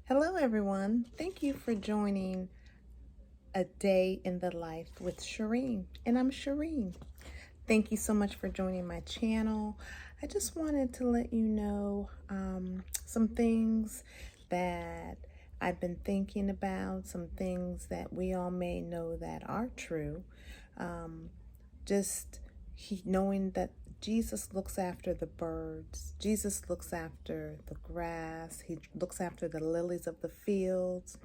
Hello, everyone. Thank you for joining A Day in the Life with Shireen. And I'm Shireen. Thank you so much for joining my channel. I just wanted to let you know some things that I've been thinking about, some things that we all may know that are true. Just knowing that Jesus looks after the birds, Jesus looks after the grass, He looks after the lilies of the fields.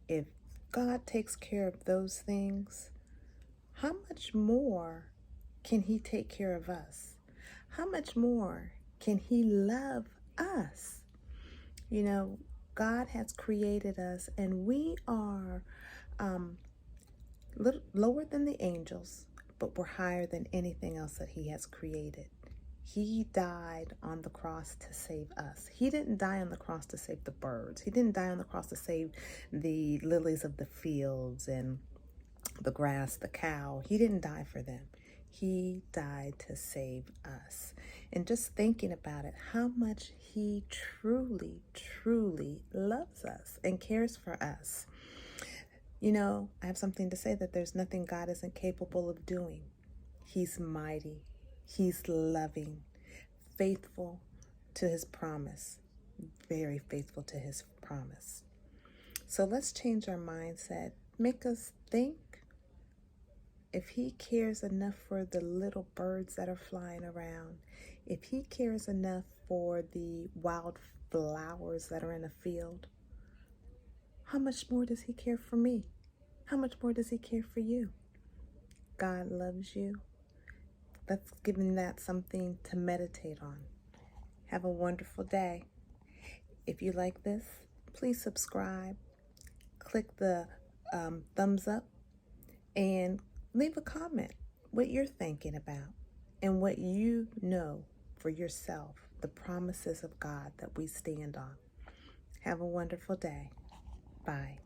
If God takes care of those things, how much more can He take care of us? How much more can He love us? You know, God has created us, and we are lower than the angels, but we're higher than anything else that He has created. He died on the cross to save us. He didn't die on the cross to save the birds. He didn't die on the cross to save the lilies of the fields and the grass, the cow. He didn't die for them. He died to save us. And just thinking about it, how much He truly, truly loves us and cares for us. You know, I have something to say that there's nothing God isn't capable of doing. He's mighty. He's loving, faithful to His promise, very faithful to His promise. So let's change our mindset. Make us think, if He cares enough for the little birds that are flying around, if He cares enough for the wild flowers that are in a field, how much more does He care for me? How much more does He care for you? God loves you. Let's give Him that something to meditate on. Have a wonderful day. If you like this, please subscribe, click the thumbs up, and leave a comment what you're thinking about and what you know for yourself, the promises of God that we stand on. Have a wonderful day. Bye.